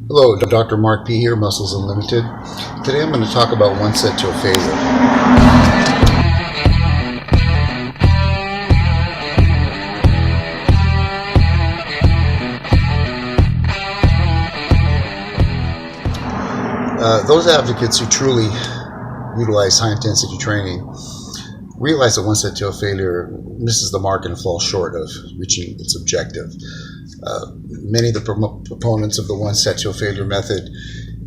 Hello, Dr. Mark P. here, Muscles Unlimited. Today I'm going to talk about one set to a failure. Those advocates who truly utilize high intensity training realize that one set to a failure misses the mark and falls short of reaching its objective. Many of the proponents of the one set to a failure method,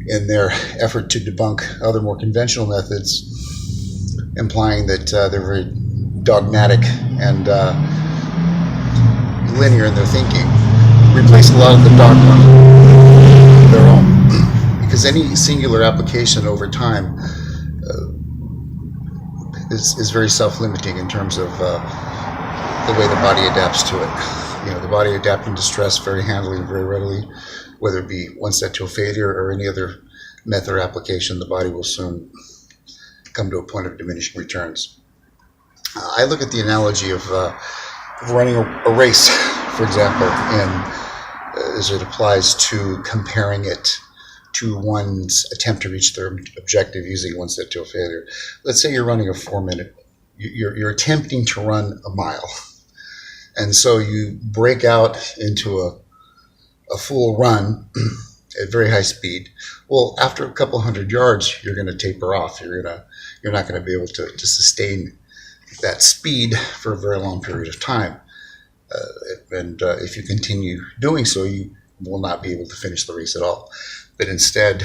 in their effort to debunk other more conventional methods, implying that they're very dogmatic and linear in their thinking, replace a lot of the dogma with their own. Because any singular application over time is very self-limiting in terms of the way the body adapts to it. The body adapting to stress very handily and very readily, whether it be one set to a failure or any other method or application, the body will soon come to a point of diminishing returns. I look at the analogy of running a race, for example, and as it applies to comparing it to one's attempt to reach their objective using one set to a failure. Let's say you're running a 4-minute, you're attempting to run a mile. And so you break out into a full run at very high speed. Well, after a couple hundred yards, you're going to taper off. You're not going to be able to sustain that speed for a very long period of time. And if you continue doing so, you will not be able to finish the race at all. But instead,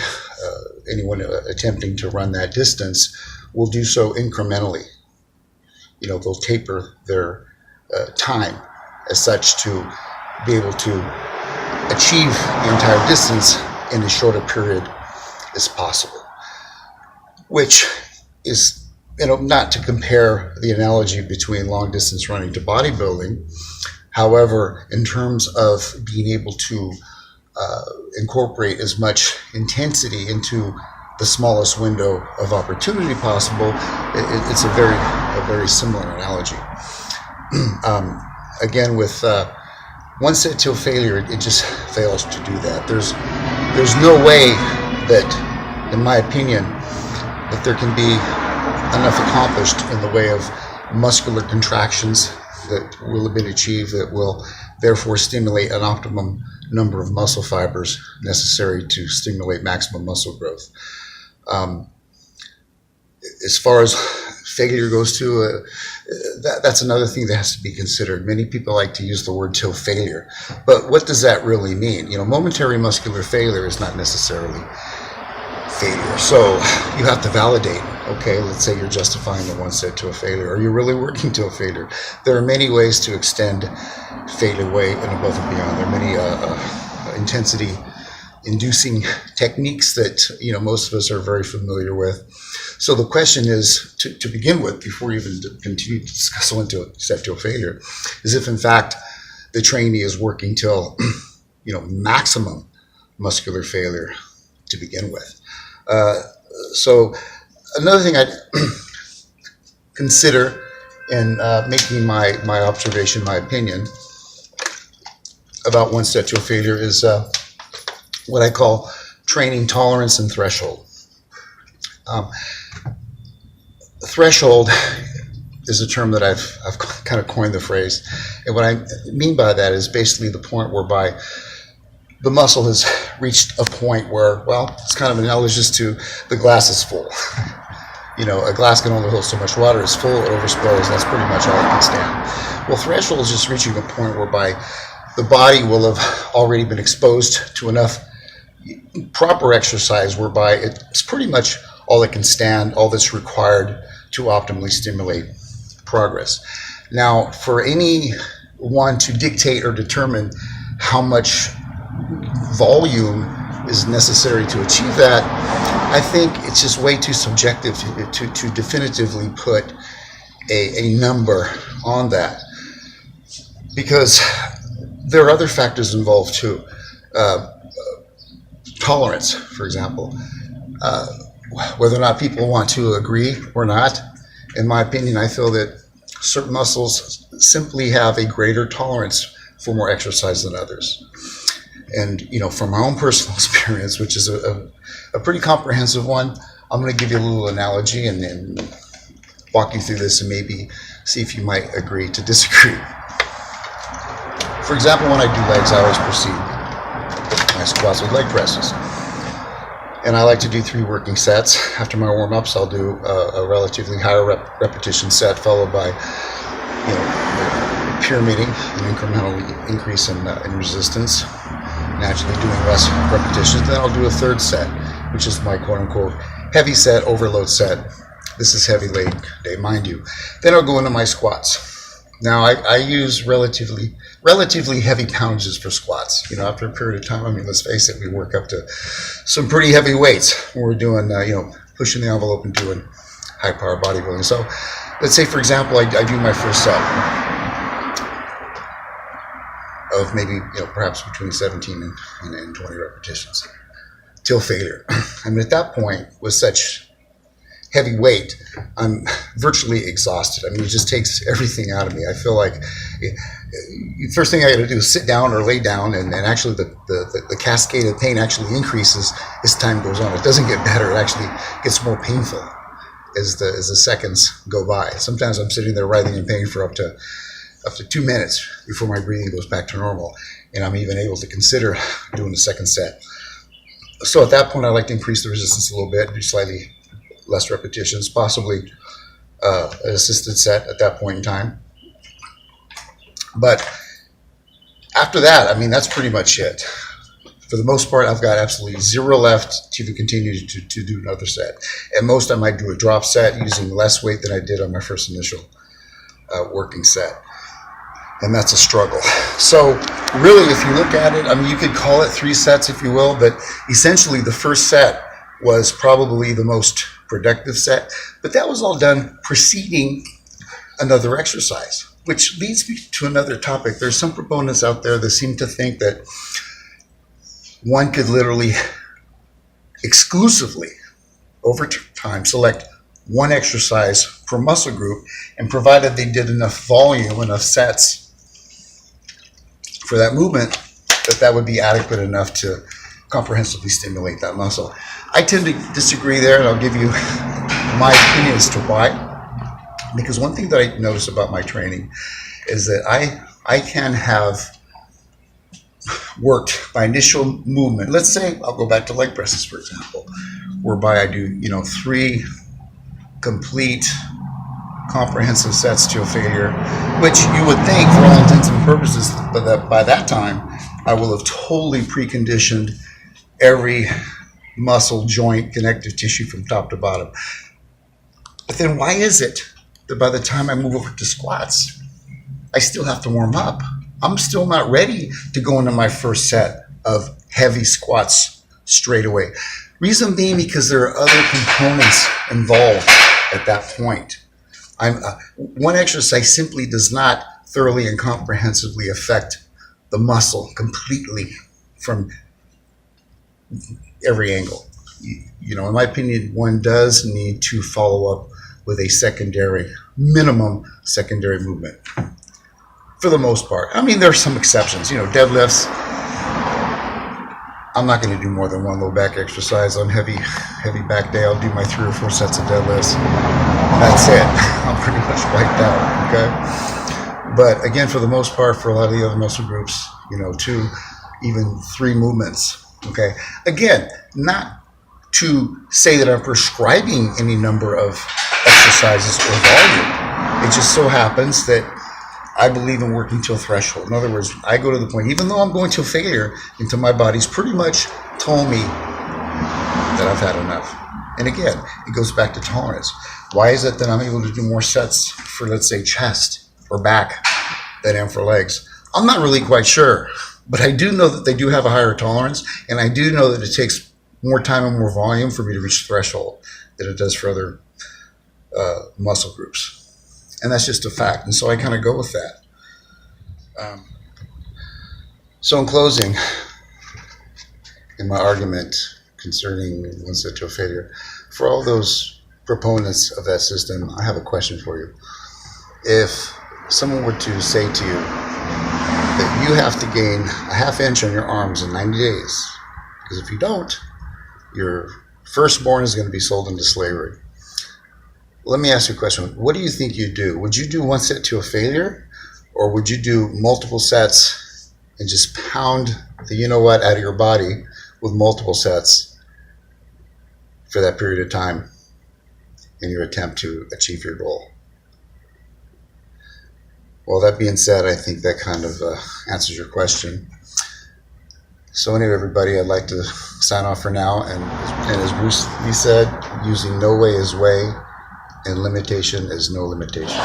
anyone attempting to run that distance will do so incrementally. They'll taper their time as such to be able to achieve the entire distance in as short a period as possible. Which is, not to compare the analogy between long distance running to bodybuilding. However, in terms of being able to incorporate as much intensity into the smallest window of opportunity possible, it's a very similar analogy. Again, with one set to a failure, it just fails to do that. There's no way that, in my opinion, that there can be enough accomplished in the way of muscular contractions that will have been achieved that will therefore stimulate an optimum number of muscle fibers necessary to stimulate maximum muscle growth. As far as failure goes to, that's another thing that has to be considered. Many people like to use the word till failure, but what does that really mean? Momentary muscular failure is not necessarily failure. So you have to validate, okay, let's say you're justifying the one set to a failure. Are you really working to a failure? There are many ways to extend failure way and above and beyond. There are many intensity inducing techniques that most of us are very familiar with. So the question is, to begin with, before you even continue to discuss one set to a failure, is if in fact the trainee is working till maximum muscular failure to begin with. So another thing I'd consider in making my observation, my opinion about one set to a failure is what I call training tolerance and threshold. Threshold is a term that I've kind of coined the phrase, and what I mean by that is basically the point whereby the muscle has reached a point where, well, it's kind of analogous to the glass is full. A glass can only hold so much water. It's full, it overflows. That's pretty much all it can stand. Well, threshold is just reaching a point whereby the body will have already been exposed to enough proper exercise whereby it's pretty much all it can stand, all that's required to optimally stimulate progress. Now, for anyone to dictate or determine how much volume is necessary to achieve that, I think it's just way too subjective to definitively put a number on that, because there are other factors involved too. Tolerance, for example. Whether or not people want to agree or not, in my opinion, I feel that certain muscles simply have a greater tolerance for more exercise than others. And, from my own personal experience, which is a pretty comprehensive one, I'm going to give you a little analogy and walk you through this and maybe see if you might agree to disagree. For example, when I do legs, I always proceed my squats with leg presses. And I like to do 3 working sets. After my warm-ups, I'll do a relatively higher repetition set, followed by, pyramiding, an incremental increase in resistance, naturally doing less repetitions. Then I'll do a 3rd set, which is my quote-unquote heavy set, overload set. This is heavy leg day, mind you. Then I'll go into my squats. Now, I use relatively heavy poundages for squats. After a period of time, let's face it, we work up to some pretty heavy weights when we're doing, pushing the envelope and doing high-power bodybuilding. So let's say, for example, I do my first set of maybe, perhaps between 17 and 20 repetitions till failure. At that point, with such heavy weight, I'm virtually exhausted. It just takes everything out of me. I feel like first thing I got to do is sit down or lay down, and actually the cascade of pain actually increases as time goes on. It doesn't get better. It actually gets more painful as the seconds go by. Sometimes I'm sitting there writhing in pain for up to 2 minutes before my breathing goes back to normal, and I'm even able to consider doing a 2nd set. So at that point, I like to increase the resistance a little bit, do slightly less repetitions, possibly an assisted set at that point in time. But after that, that's pretty much it. For the most part, I've got absolutely 0 left to continue to do another set. At most, I might do a drop set using less weight than I did on my first initial working set. And that's a struggle. So really, if you look at it, you could call it 3 sets, if you will, but essentially the first set was probably the most productive set, but that was all done preceding another exercise, which leads me to another topic. There's some proponents out there that seem to think that one could literally exclusively over time select one exercise per muscle group, and provided they did enough volume, enough sets for that movement, that would be adequate enough to comprehensively stimulate that muscle. I tend to disagree there, and I'll give you my opinion as to why. Because one thing that I notice about my training is that I can have worked my initial movement. Let's say I'll go back to leg presses, for example, whereby I do 3 complete comprehensive sets to a failure, which you would think, for all intents and purposes, that by that time I will have totally preconditioned every muscle, joint, connective tissue from top to bottom. But then why is it that by the time I move over to squats, I still have to warm up? I'm still not ready to go into my first set of heavy squats straight away. Reason being because there are other components involved at that point. One exercise simply does not thoroughly and comprehensively affect the muscle completely from every angle. In my opinion, one does need to follow up with a minimum secondary movement. For the most part. There are some exceptions. Deadlifts, I'm not going to do more than 1 low back exercise on heavy back day. I'll do my 3 or 4 sets of deadlifts. That's it. I'm pretty much wiped out, okay? But again, for the most part, for a lot of the other muscle groups, 2, even 3 movements, okay? Again, not to say that I'm prescribing any number of exercises or volume. It just so happens that I believe in working to a threshold. In other words, I go to the point, even though I'm going to failure, until my body's pretty much told me that I've had enough. And again, it goes back to tolerance. Why is it that I'm able to do more sets for, let's say, chest or back than I am for legs? I'm not really quite sure, but I do know that they do have a higher tolerance, and I do know that it takes more time and more volume for me to reach the threshold than it does for other muscle groups. And that's just a fact. And so I kind of go with that. So in closing, in my argument concerning one set to a failure, for all those proponents of that system, I have a question for you. If someone were to say to you, that you have to gain a half inch on your arms in 90 days. Because if you don't, your firstborn is going to be sold into slavery. Let me ask you a question. What do you think you'd do? Would you do one set to a failure? Or would you do multiple sets and just pound the you-know-what out of your body with multiple sets for that period of time in your attempt to achieve your goal? Well, that being said, I think that kind of answers your question. So anyway, everybody, I'd like to sign off for now. And as Bruce Lee said, using no way is way, and limitation is no limitation.